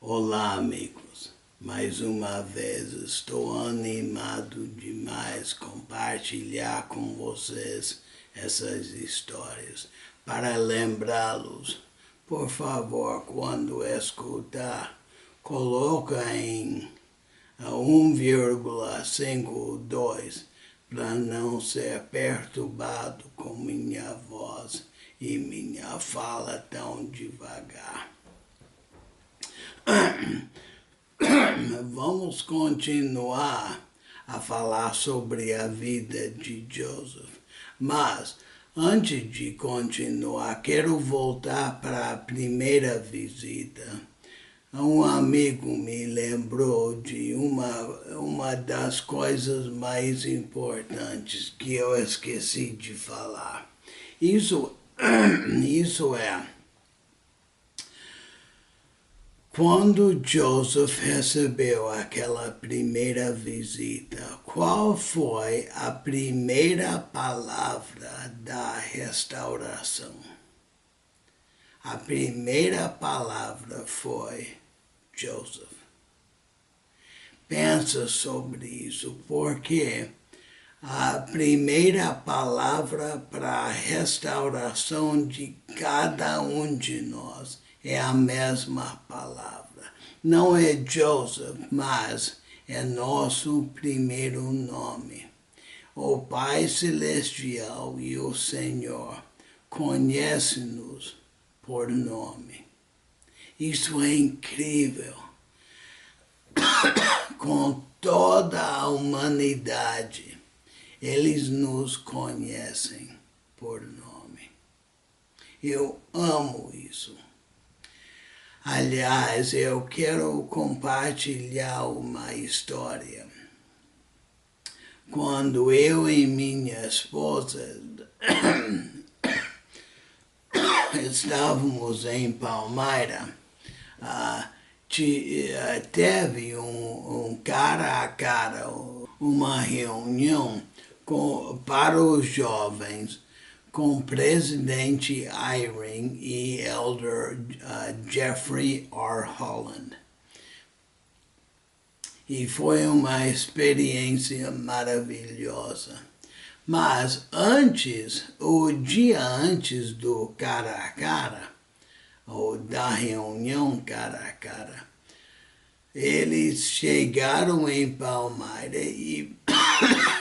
Olá, amigos. Mais uma vez estou animado demais compartilhar com vocês essas histórias. Para lembrá-los, por favor, quando escutar, coloca em 1,52 para não ser perturbado com minha voz e minha fala tão devagar. Vamos continuar a falar sobre a vida de Joseph, mas antes de continuar, quero voltar para a primeira visita. Um amigo me lembrou de uma das coisas mais importantes que eu esqueci de falar. Isso é, quando Joseph recebeu aquela primeira visita, qual foi a primeira palavra da restauração? A primeira palavra foi Joseph. Pensa sobre isso, porque a primeira palavra para a restauração de cada um de nós é a mesma palavra. Não é Joseph, mas é nosso primeiro nome. O Pai Celestial e o Senhor conhecem-nos por nome. Isso é incrível. Com toda a humanidade, eles nos conhecem por nome. Eu amo isso. Aliás, eu quero compartilhar uma história. Quando eu e minha esposa estávamos em Palmyra, teve um cara a cara, uma reunião para os jovens com o presidente Eyring e Elder Jeffrey R. Holland. E foi uma experiência maravilhosa. Mas o dia antes do cara a cara, ou da reunião cara a cara, eles chegaram em Palmyra e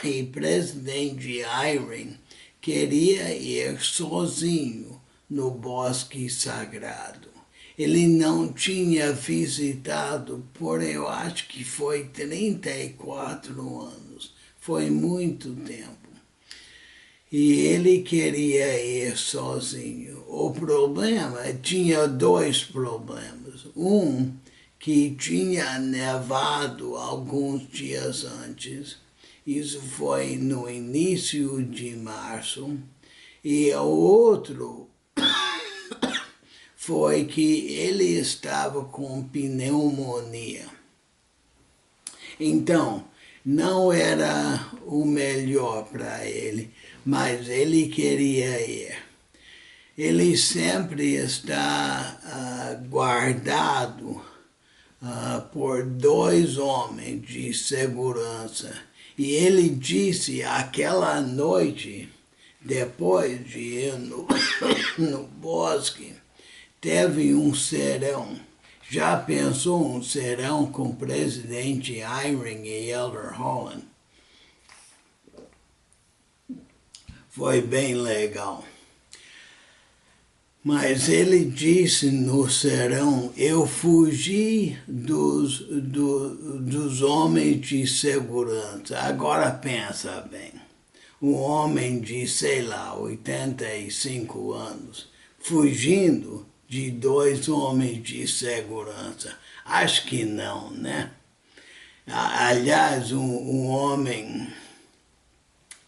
o presidente Eyring queria ir sozinho no bosque sagrado. Ele não tinha visitado por, eu acho que foi 34 anos. Foi muito tempo. E ele queria ir sozinho. O problema, tinha dois problemas. Um, que tinha nevado alguns dias antes. Isso foi no início de março. E o outro foi que ele estava com pneumonia. Então, não era o melhor para ele, mas ele queria ir. Ele sempre está guardado por dois homens de segurança. E ele disse aquela noite, depois de ir no bosque, teve um serão. Já pensou um serão com o presidente Eyring e Elder Holland? Foi bem legal. Mas ele disse no serão, eu fugi dos homens de segurança. Agora pensa bem. Um homem de, sei lá, 85 anos, fugindo de dois homens de segurança. Acho que não, né? Aliás, um homem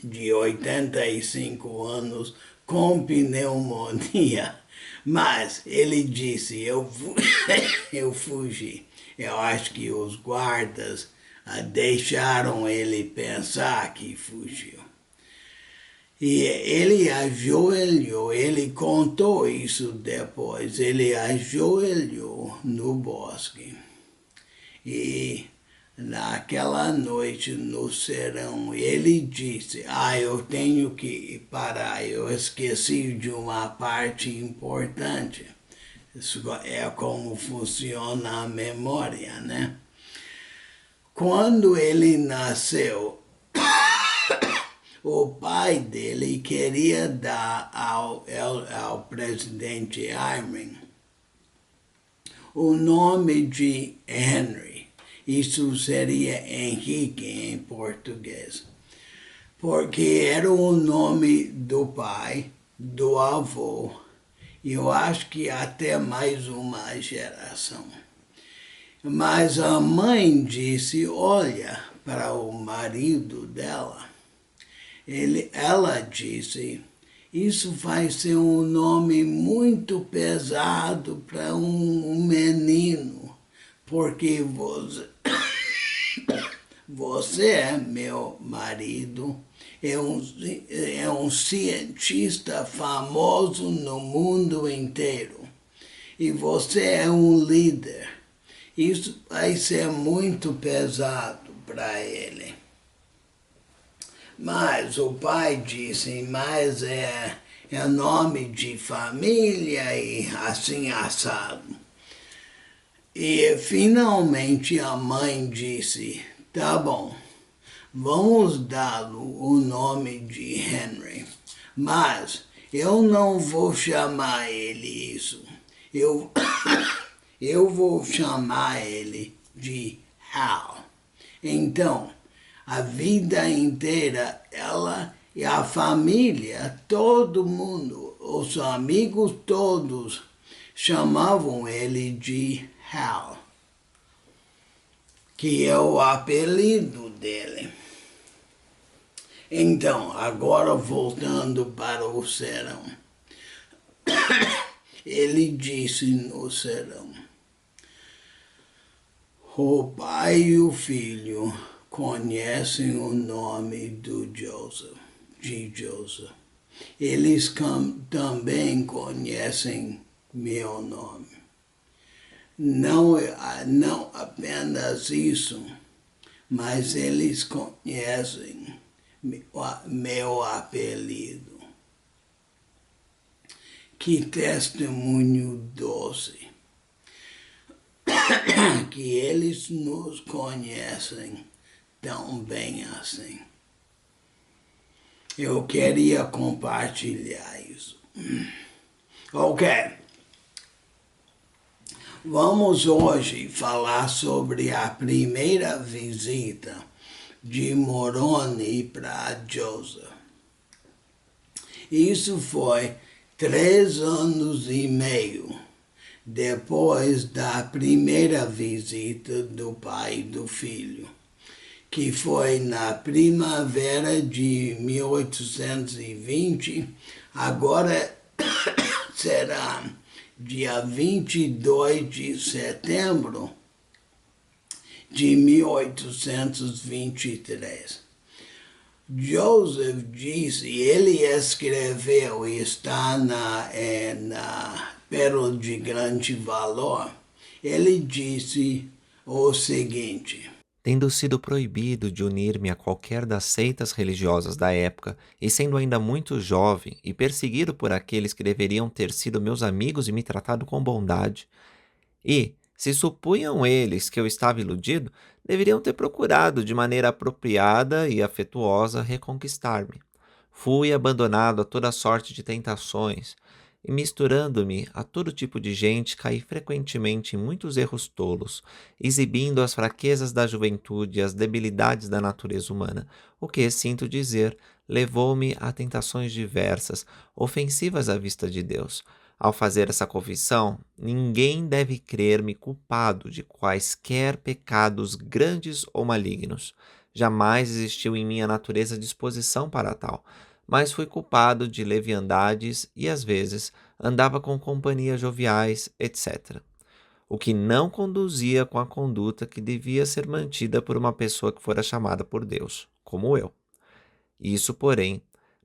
de 85 anos com pneumonia. Mas ele disse, eu fugi. Eu acho que os guardas deixaram ele pensar que fugiu. E ele ajoelhou, ele contou isso depois, ele ajoelhou no bosque. E naquela noite no serão, ele disse, eu tenho que parar, eu esqueci de uma parte importante. Isso é como funciona a memória, né? Quando ele nasceu, o pai dele queria dar ao presidente Irving o nome de Henry. Isso seria Henrique em português. Porque era o nome do pai, do avô, e eu acho que até mais uma geração. Mas a mãe disse, olha, para o marido dela, ela disse, isso vai ser um nome muito pesado para um menino, porque você, meu marido, é um cientista famoso no mundo inteiro. E você é um líder. Isso vai ser muito pesado para ele. Mas o pai disse, mas é nome de família e assim assado. E finalmente a mãe disse, tá bom, vamos dar-lhe o nome de Henry, mas eu não vou chamar ele isso. Eu vou chamar ele de Hal. Então, a vida inteira, ela e a família, todo mundo, os amigos todos, chamavam ele de Hal, que é o apelido dele. Então, agora voltando para o serão. Ele disse no serão, o pai e o filho conhecem o nome de Joseph. Eles também conhecem meu nome. Não apenas isso, mas eles conhecem meu apelido. Que testemunho doce. Que eles nos conhecem tão bem assim. Eu queria compartilhar isso. Ok. Vamos hoje falar sobre a primeira visita de Moroni para Joseph. Isso foi 3 anos e meio depois da primeira visita do pai e do filho, que foi na primavera de 1820, agora será dia 22 de setembro de 1823. Joseph disse, ele escreveu e está na Pérola de Grande Valor, ele disse o seguinte: Tendo sido proibido de unir-me a qualquer das seitas religiosas da época, e sendo ainda muito jovem e perseguido por aqueles que deveriam ter sido meus amigos e me tratado com bondade, e, se supunham eles que eu estava iludido, deveriam ter procurado de maneira apropriada e afetuosa reconquistar-me. Fui abandonado a toda sorte de tentações, e misturando-me a todo tipo de gente, caí frequentemente em muitos erros tolos, exibindo as fraquezas da juventude e as debilidades da natureza humana, o que, sinto dizer, levou-me a tentações diversas, ofensivas à vista de Deus. Ao fazer essa confissão, ninguém deve crer-me culpado de quaisquer pecados grandes ou malignos. Jamais existiu em minha natureza disposição para tal, mas fui culpado de leviandades e, às vezes, andava com companhias joviais, etc. O que não conduzia com a conduta que devia ser mantida por uma pessoa que fora chamada por Deus, como eu. Isso, porém,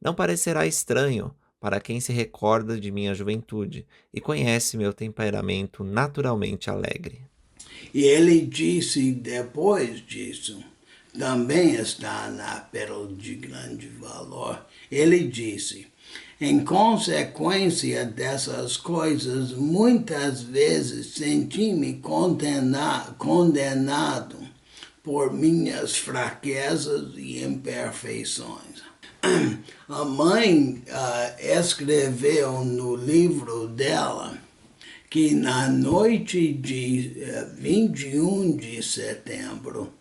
Não parecerá estranho para quem se recorda de minha juventude e conhece meu temperamento naturalmente alegre. E ele disse depois disso, também está na Pérola de Grande Valor, ele disse: em consequência dessas coisas, muitas vezes senti-me condenado por minhas fraquezas e imperfeições. A mãe escreveu no livro dela que na noite de 21 de setembro,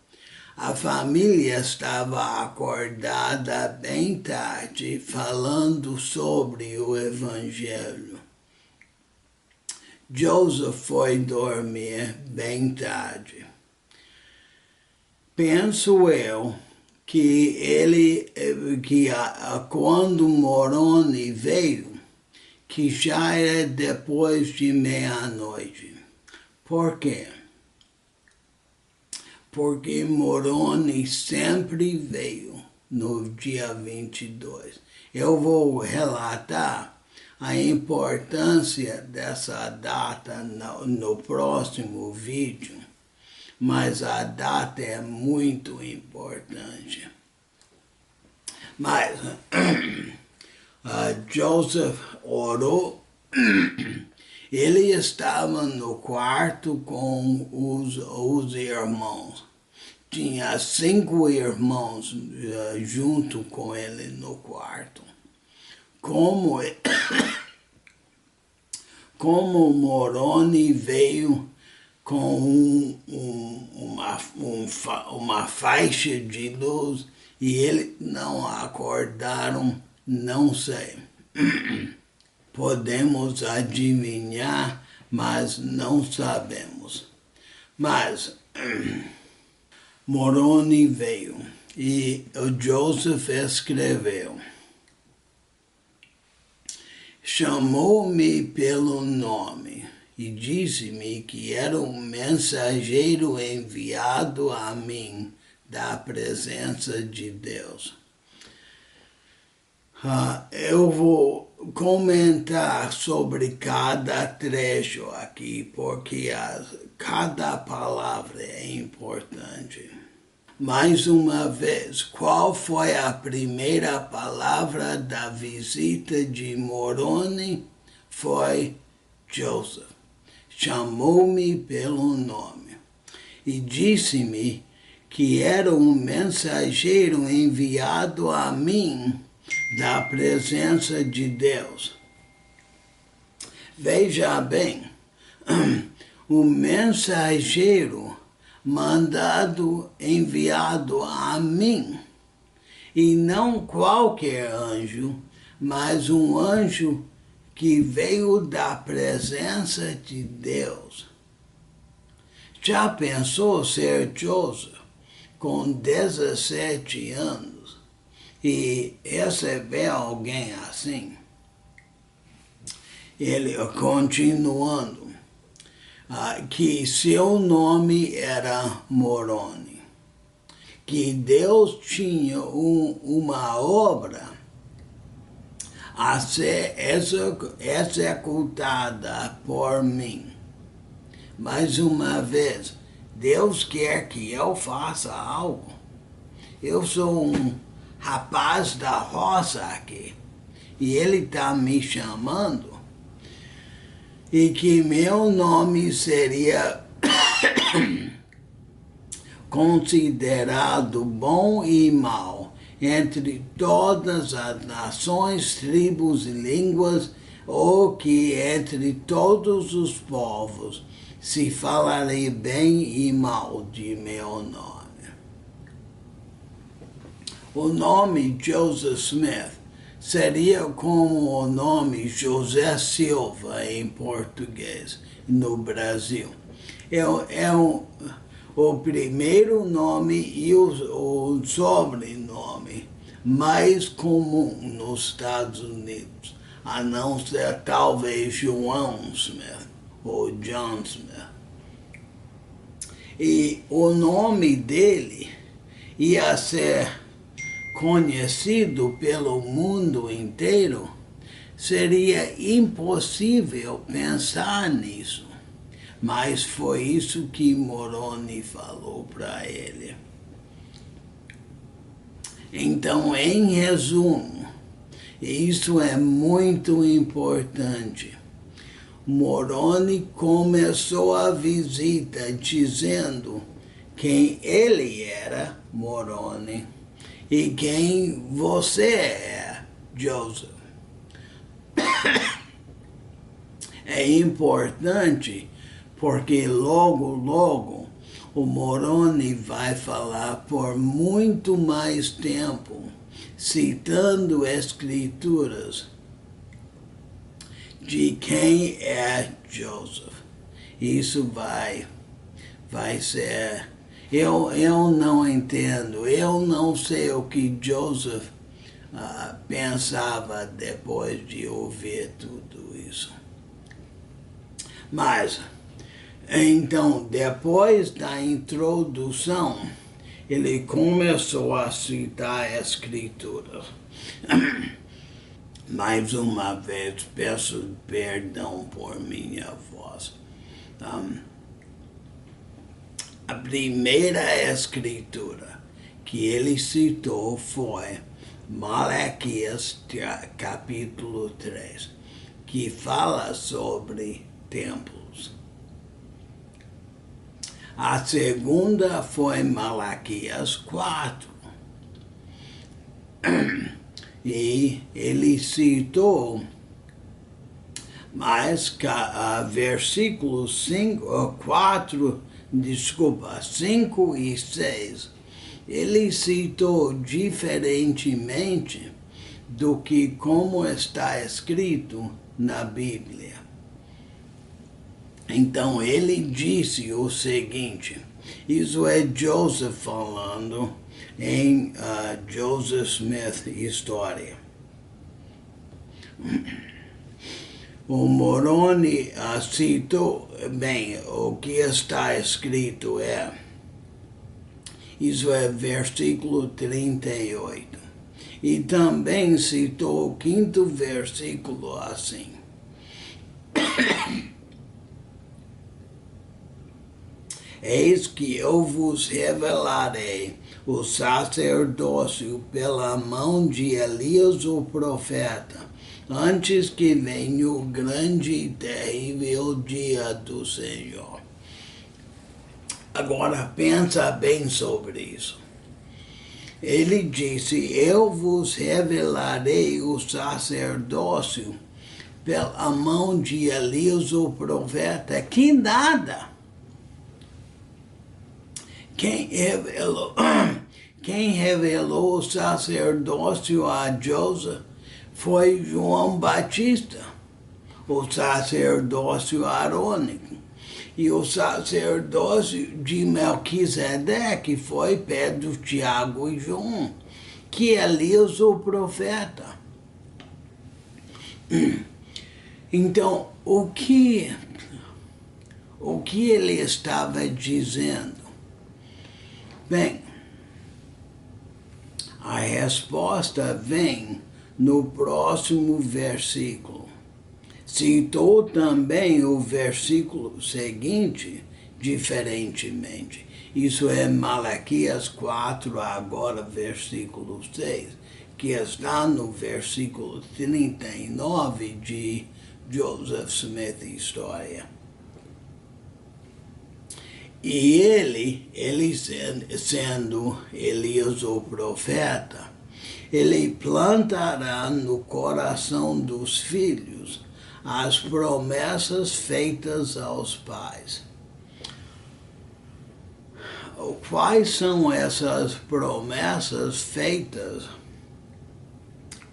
a família estava acordada bem tarde, falando sobre o Evangelho. Joseph foi dormir bem tarde. Penso eu que quando Moroni veio, que já era depois de meia-noite. Por quê? Porque Moroni sempre veio no dia 22. Eu vou relatar a importância dessa data no próximo vídeo, mas a data é muito importante. Mas Joseph orou. Ele estava no quarto com os irmãos. Tinha 5 irmãos junto com ele no quarto. Como Moroni veio com uma faixa de luz e eles não acordaram, não sei. Podemos adivinhar, mas não sabemos. Mas Moroni veio e o Joseph escreveu: chamou-me pelo nome e disse-me que era um mensageiro enviado a mim da presença de Deus. Eu vou comentar sobre cada trecho aqui, porque cada palavra é importante. Mais uma vez, qual foi a primeira palavra da visita de Moroni? Foi Joseph. Chamou-me pelo nome e disse-me que era um mensageiro enviado a mim da presença de Deus. Veja bem, o mensageiro enviado a mim, e não qualquer anjo, mas um anjo que veio da presença de Deus. Já pensou ser Joseph com 17 anos e receber alguém assim? Ele continuando, que seu nome era Moroni, que Deus tinha uma obra a ser executada por mim. Mais uma vez, Deus quer que eu faça algo. Eu sou um rapaz da roça aqui, e ele está me chamando, e que meu nome seria considerado bom e mau entre todas as nações, tribos e línguas, ou que entre todos os povos se falarei bem e mal de meu nome. O nome Joseph Smith seria como o nome José Silva em português no Brasil. O primeiro nome e o sobrenome mais comum nos Estados Unidos, a não ser talvez João Smith ou John Smith. E o nome dele ia ser conhecido pelo mundo inteiro, seria impossível pensar nisso. Mas foi isso que Moroni falou para ele. Então, em resumo, isso é muito importante. Moroni começou a visita dizendo quem ele era, Moroni, e quem você é, Joseph. É importante porque logo o Moroni vai falar por muito mais tempo, citando escrituras de quem é Joseph. Isso vai ser... Eu não entendo, eu não sei o que Joseph pensava depois de ouvir tudo isso. Mas, então, depois da introdução, ele começou a citar a escritura. Mais uma vez, peço perdão por minha voz. A primeira escritura que ele citou foi Malaquias capítulo 3, que fala sobre templos. A segunda foi Malaquias 4. E ele citou mais versículos 5 e 6. Ele citou diferentemente do que como está escrito na Bíblia. Então ele disse o seguinte, isso é Joseph falando em Joseph Smith História. O Moroni citou, bem, o que está escrito isso é versículo 38. E também citou o 5º versículo assim. Eis que eu vos revelarei o sacerdócio pela mão de Elias o profeta, antes que venha o grande e terrível dia do Senhor. Agora pensa bem sobre isso. Ele disse, eu vos revelarei o sacerdócio pela mão de Elias o profeta. Que nada! Quem revelou o sacerdócio a Joseph foi João Batista, o sacerdócio arônico. E o sacerdócio de Melquisedeque foi Pedro, Tiago e João, que Elias o profeta. Então, o que ele estava dizendo? Bem, a resposta vem no próximo versículo. Citou também o versículo seguinte, diferentemente. Isso é Malaquias 4, agora versículo 6, que está no versículo 39 de Joseph Smith História. E ele sendo Elias o profeta, ele plantará no coração dos filhos as promessas feitas aos pais. Quais são essas promessas feitas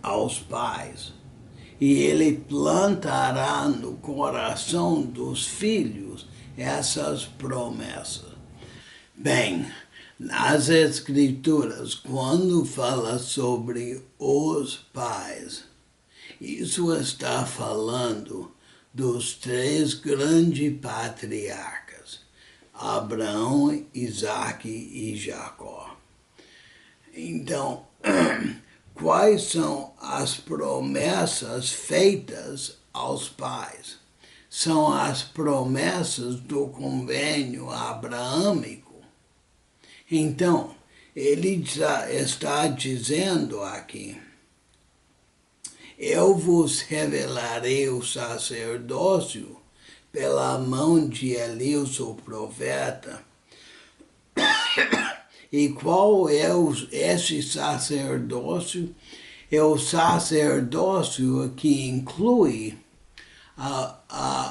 aos pais? E ele plantará no coração dos filhos essas promessas. Bem, nas Escrituras, quando fala sobre os pais, isso está falando dos 3 grandes patriarcas, Abraão, Isaque e Jacó. Então, quais são as promessas feitas aos pais? São as promessas do convênio abraâmico. Então, ele está dizendo aqui: eu vos revelarei o sacerdócio pela mão de Elias o profeta. E qual é esse sacerdócio? É o sacerdócio que inclui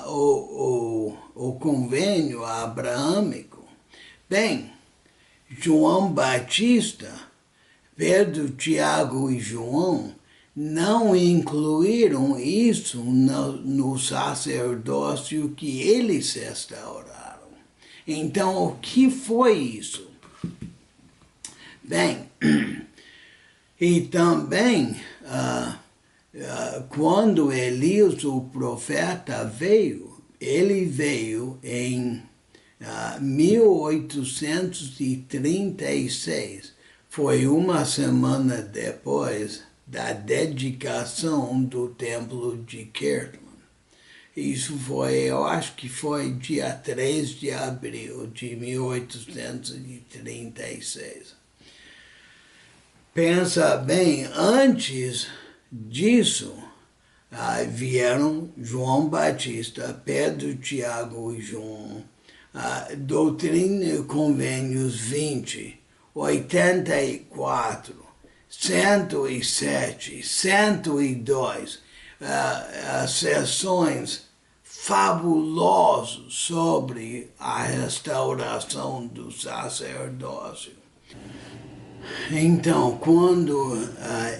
o convênio abraâmico. Bem, João Batista, Pedro, Tiago e João não incluíram isso no sacerdócio que eles restauraram. Então, o que foi isso? Bem, e também, quando Elias, o profeta, veio, ele veio em 1836. Foi uma semana depois da dedicação do templo de Kirtland. Isso foi, eu acho que foi dia 3 de abril de 1836. Pensa bem, antes disso, vieram João Batista, Pedro, Tiago e João, Doutrina e Convênios 20, 84, 107, 102, sessões fabulosas sobre a restauração do sacerdócio. Então, quando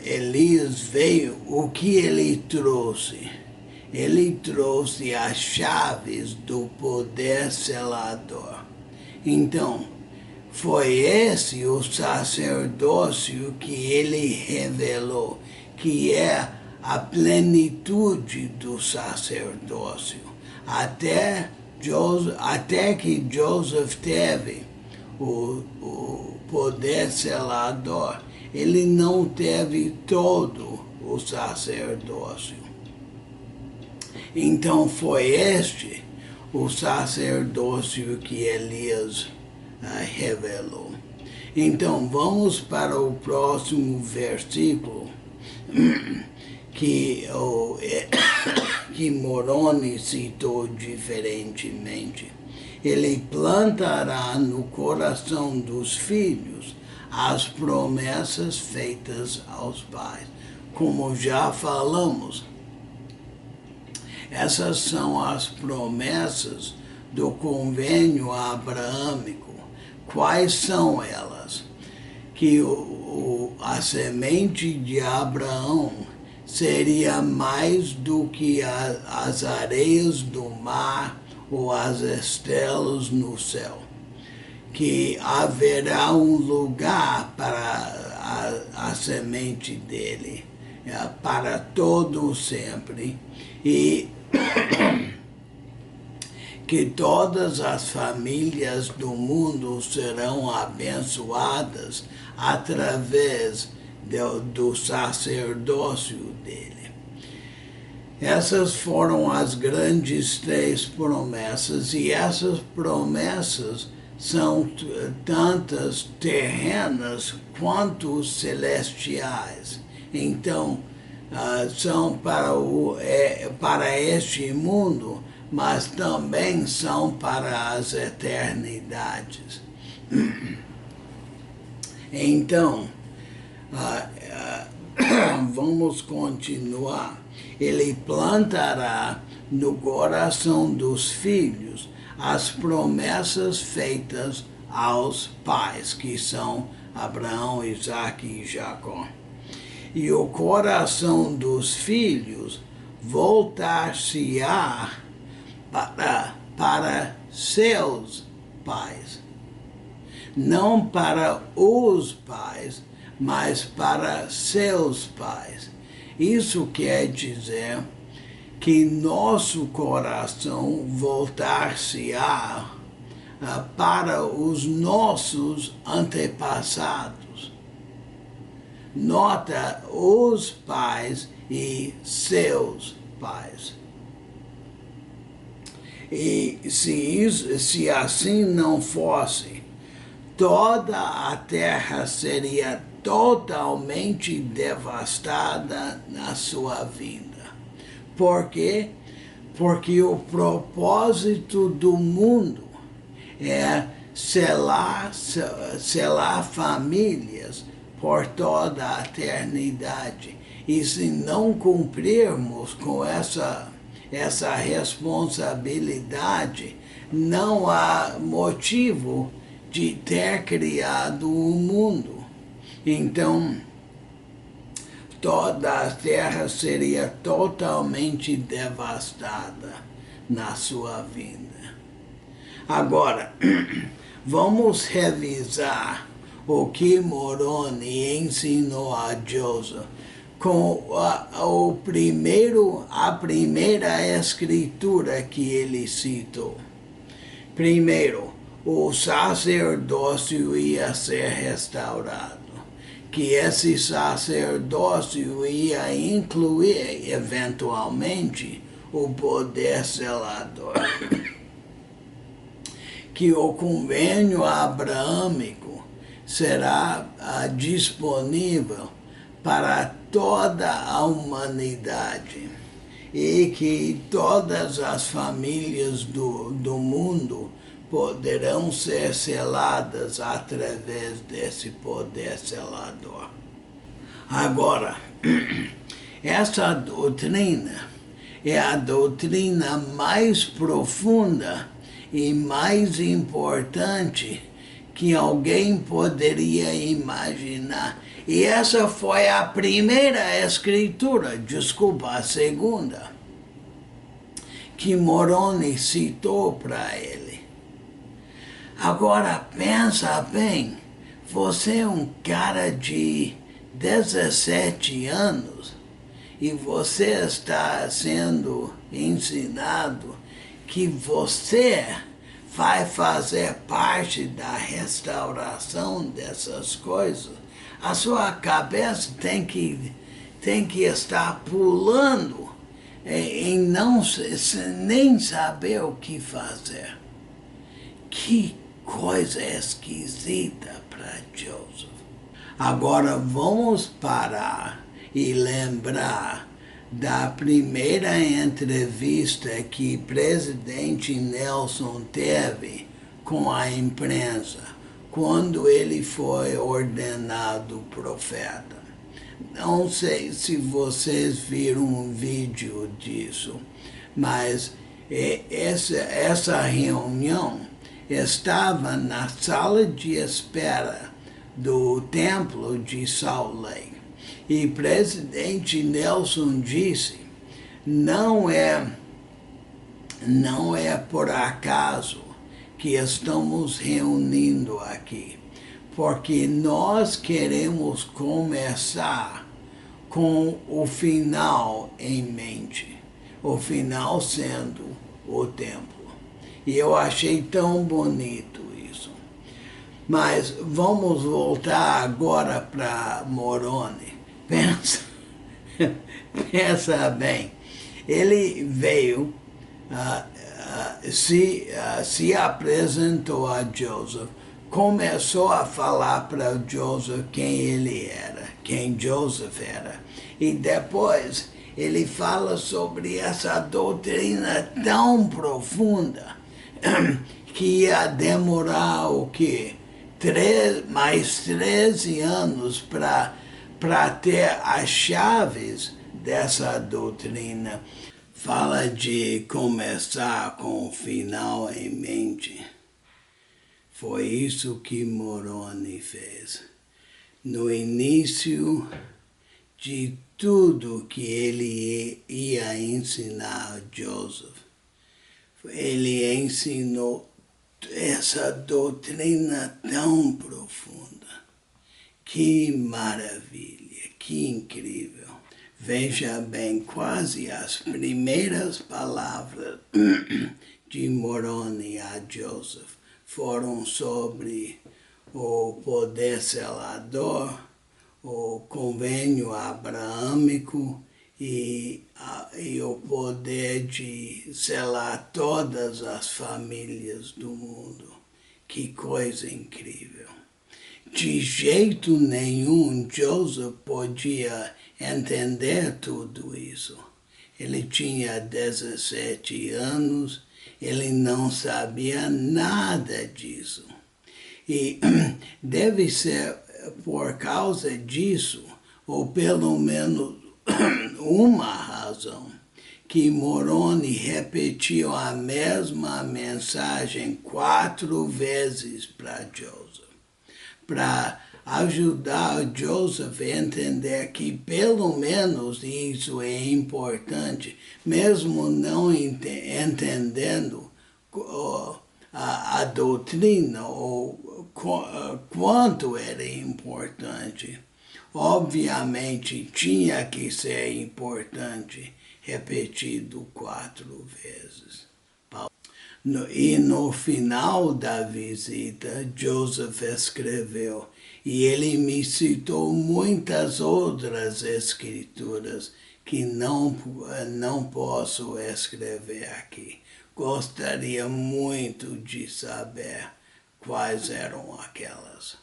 Elias veio, o que ele trouxe? Ele trouxe as chaves do poder selador. Então, foi esse o sacerdócio que ele revelou, que é a plenitude do sacerdócio. Até que Joseph teve o poder selador, ele não teve todo o sacerdócio. Então foi este o sacerdócio que Elias revelou. Então vamos para o próximo versículo que Moroni citou diferentemente. Ele plantará no coração dos filhos as promessas feitas aos pais. Como já falamos, essas são as promessas do convênio abraâmico. Quais são elas? Que a semente de Abraão seria mais do que as areias do mar ou as estrelas no céu. Que haverá um lugar para a semente dele, para todo sempre. E que todas as famílias do mundo serão abençoadas através do sacerdócio dele. Essas foram as grandes 3 promessas, e essas promessas são tantas terrenas quanto celestiais. Então, são para este mundo, mas também são para as eternidades. Então, vamos continuar. Ele plantará no coração dos filhos as promessas feitas aos pais, que são Abraão, Isaque e Jacó. E o coração dos filhos voltar-se-á para seus pais. Não para os pais, mas para seus pais. Isso quer dizer que nosso coração voltar-se-á para os nossos antepassados. nota os pais e seus pais. E se assim não fosse, toda a terra seria totalmente devastada na sua vinda. Por quê? Porque o propósito do mundo é selar famílias por toda a eternidade. E se não cumprirmos com essa responsabilidade, não há motivo de ter criado o mundo. Então, toda a terra seria totalmente devastada na sua vinda. Agora, vamos revisar o que Moroni ensinou a Joseph com a primeira escritura que ele citou. Primeiro, o sacerdócio ia ser restaurado, que esse sacerdócio ia incluir, eventualmente, o poder selador. Que o convênio abraâmico será disponível para toda a humanidade e que todas as famílias do mundo poderão ser seladas através desse poder selador. Agora, essa doutrina é a doutrina mais profunda e mais importante que alguém poderia imaginar. E essa foi a primeira escritura, desculpa, a segunda, que Moroni citou para ele. Agora pensa bem, você é um cara de 17 anos e você está sendo ensinado que você vai fazer parte da restauração dessas coisas. A sua cabeça tem que estar pulando em não nem saber o que fazer. Que coisa esquisita para Joseph. Agora vamos parar e lembrar da primeira entrevista que o presidente Nelson teve com a imprensa, quando ele foi ordenado profeta. Não sei se vocês viram um vídeo disso, mas essa reunião estava na sala de espera do templo de Salt Lake. E o presidente Nelson disse, não é por acaso que estamos reunindo aqui, porque nós queremos começar com o final em mente, o final sendo o templo. E eu achei tão bonito isso. Mas vamos voltar agora para Moroni. Pensa bem, ele veio, se apresentou a Joseph, começou a falar para Joseph quem ele era, quem Joseph era. E depois ele fala sobre essa doutrina tão profunda que ia demorar o quê? Mais 13 anos para ter as chaves dessa doutrina. Fala de começar com o final em mente. Foi isso que Moroni fez. No início de tudo que ele ia ensinar a Joseph, ele ensinou essa doutrina tão profunda. Que maravilha, que incrível. Veja bem, quase as primeiras palavras de Moroni a Joseph foram sobre o poder selador, o convênio abraâmico e o poder de selar todas as famílias do mundo. Que coisa incrível! De jeito nenhum Joseph podia entender tudo isso. Ele tinha 17 anos, ele não sabia nada disso. E deve ser por causa disso, ou pelo menos uma razão, que Moroni repetiu a mesma mensagem 4 vezes para Joseph, para ajudar Joseph a entender que pelo menos isso é importante, mesmo não entendendo a doutrina ou quanto era importante. Obviamente tinha que ser importante, repetido 4 vezes. E no final da visita, Joseph escreveu, e ele me citou muitas outras escrituras que não posso escrever aqui. Gostaria muito de saber quais eram aquelas.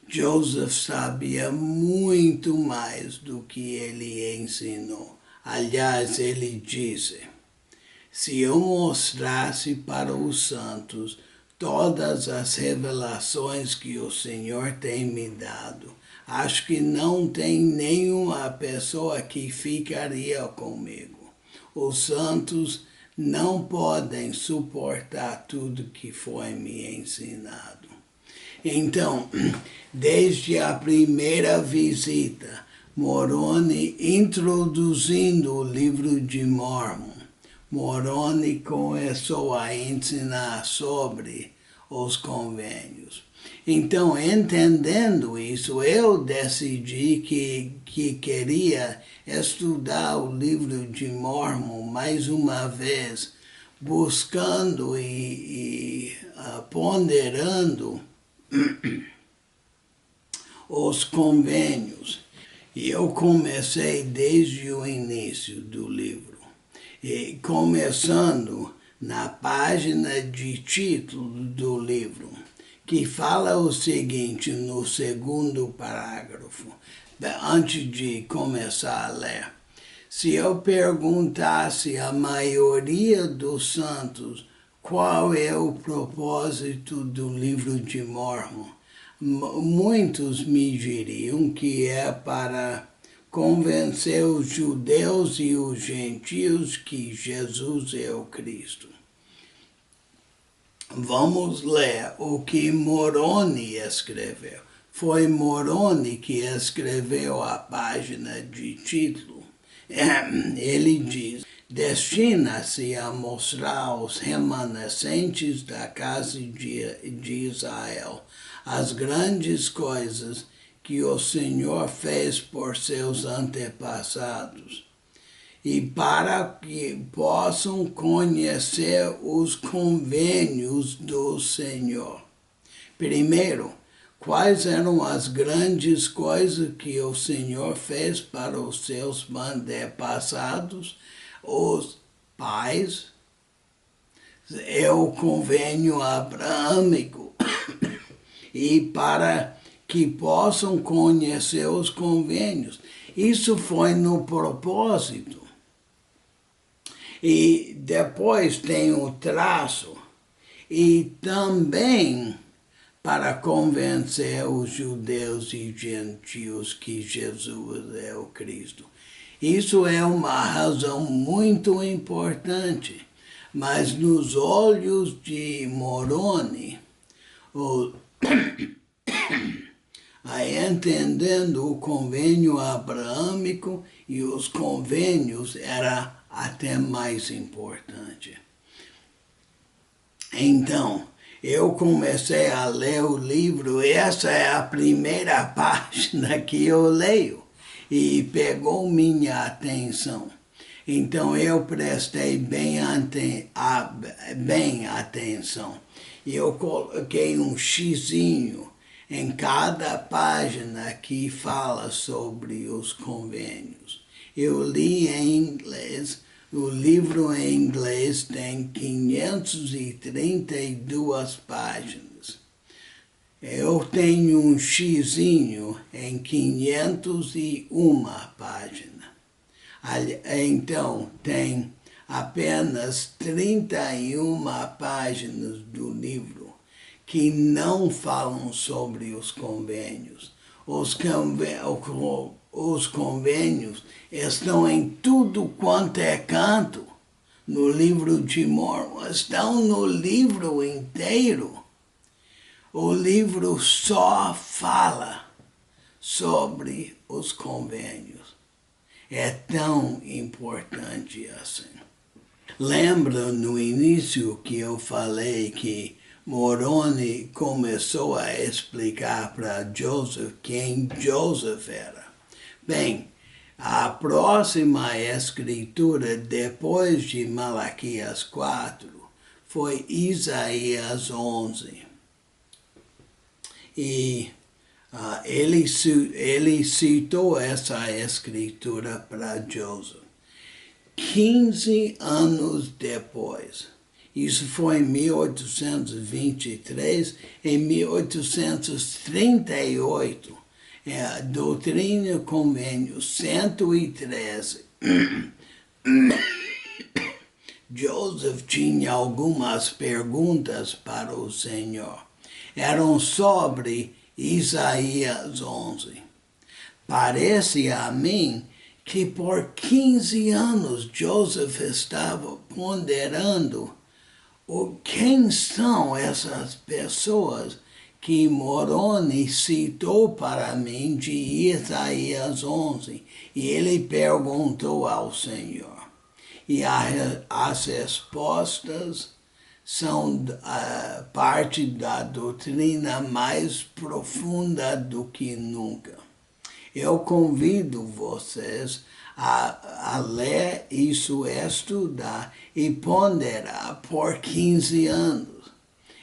Joseph sabia muito mais do que ele ensinou. Aliás, ele disse, se eu mostrasse para os santos todas as revelações que o Senhor tem me dado, acho que não tem nenhuma pessoa que ficaria comigo. Os santos não podem suportar tudo que foi me ensinado. Então, desde a primeira visita, Moroni introduzindo o livro de Mormon, Moroni começou a ensinar sobre os convênios. Então, entendendo isso, eu decidi que queria estudar o livro de Mormon mais uma vez, buscando e ponderando os convênios. E eu comecei desde o início do livro, e começando na página de título do livro, que fala o seguinte no segundo parágrafo, antes de começar a ler. Se eu perguntasse à maioria dos santos qual é o propósito do livro de Mormon, muitos me diriam que é para convencer os judeus e os gentios que Jesus é o Cristo. Vamos ler o que Moroni escreveu. Foi Moroni que escreveu a página de título. Ele diz, destina-se a mostrar aos remanescentes da casa de Israel as grandes coisas que o Senhor fez por seus antepassados, e para que possam conhecer os convênios do Senhor. Primeiro, quais eram as grandes coisas que o Senhor fez para os seus antepassados, os pais? É o convênio abraâmico. E para que possam conhecer os convênios. Isso foi no propósito. E depois tem o traço. E também para convencer os judeus e gentios que Jesus é o Cristo. Isso é uma razão muito importante, mas nos olhos de Moroni, entendendo o convênio abraâmico e os convênios era até mais importante. Então, eu comecei a ler o livro, essa é a primeira página que eu leio, e pegou minha atenção. Então eu prestei bem atenção. E eu coloquei um xizinho em cada página que fala sobre os convênios. Eu li em inglês, o livro em inglês tem 532 páginas. Eu tenho um xizinho em 501 páginas. Então, tem apenas 31 páginas do livro que não falam sobre os convênios. Os convênios estão em tudo quanto é canto. No livro de Mormon, estão no livro inteiro. O livro só fala sobre os convênios. É tão importante assim. Lembra no início que eu falei que Moroni começou a explicar para Joseph quem Joseph era? Bem, a próxima escritura depois de Malaquias 4 foi Isaías 11. E ele citou essa escritura para Joseph. 15 anos depois, isso foi em 1823, em 1838, Doutrina e Convênio 113, Joseph tinha algumas perguntas para o Senhor. Eram sobre Isaías 11. Parece a mim que por 15 anos Joseph estava ponderando quem são essas pessoas que Moroni citou para mim de Isaías 11. E ele perguntou ao Senhor. E as respostas são parte da doutrina mais profunda do que nunca. Eu convido vocês a ler isso, estudar e ponderar por 15 anos.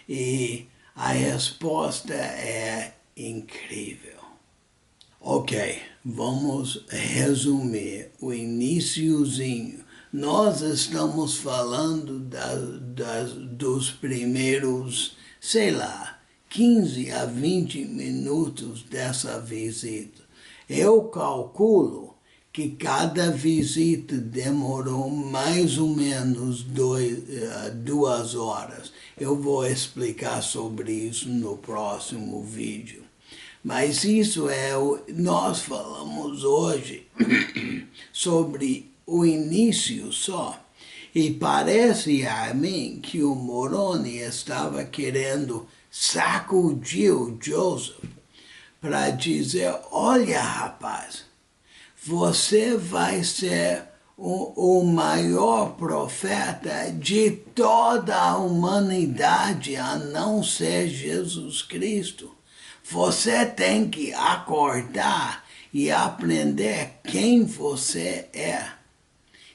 E a resposta é incrível. Ok, vamos resumir o iniciozinho. Nós estamos falando dos primeiros, 15 a 20 minutos dessa visita. Eu calculo que cada visita demorou mais ou menos 2 horas. Eu vou explicar sobre isso no próximo vídeo. Mas isso nós falamos hoje sobre o início só. E parece a mim que o Moroni estava querendo sacudir o Joseph para dizer, olha rapaz, você vai ser o maior profeta de toda a humanidade, a não ser Jesus Cristo. Você tem que acordar e aprender quem você é.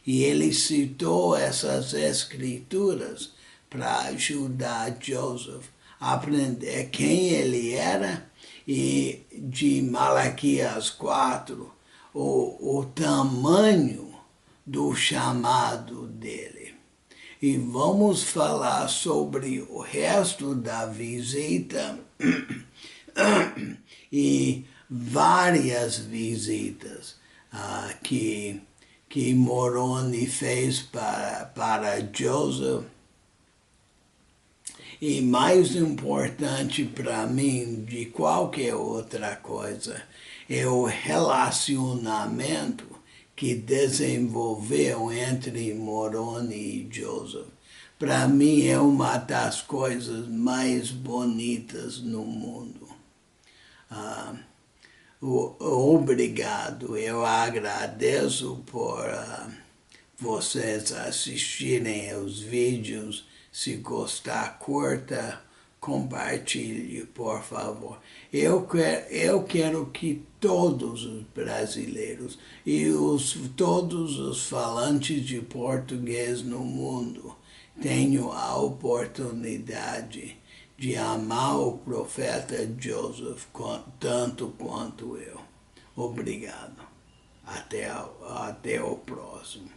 E ele citou essas escrituras para ajudar Joseph a aprender quem ele era e de Malaquias 4, o tamanho do chamado dele. E vamos falar sobre o resto da visita e várias visitas que Moroni fez para Joseph. E mais importante para mim de qualquer outra coisa é o relacionamento que desenvolveu entre Moroni e Joseph. Para mim é uma das coisas mais bonitas no mundo. Obrigado, eu agradeço por vocês assistirem os vídeos. Se gostar, curta, compartilhe, por favor. Eu quero que todos os brasileiros e todos os falantes de português no mundo tenham a oportunidade de amar o profeta Joseph tanto quanto eu. Obrigado. Até o próximo.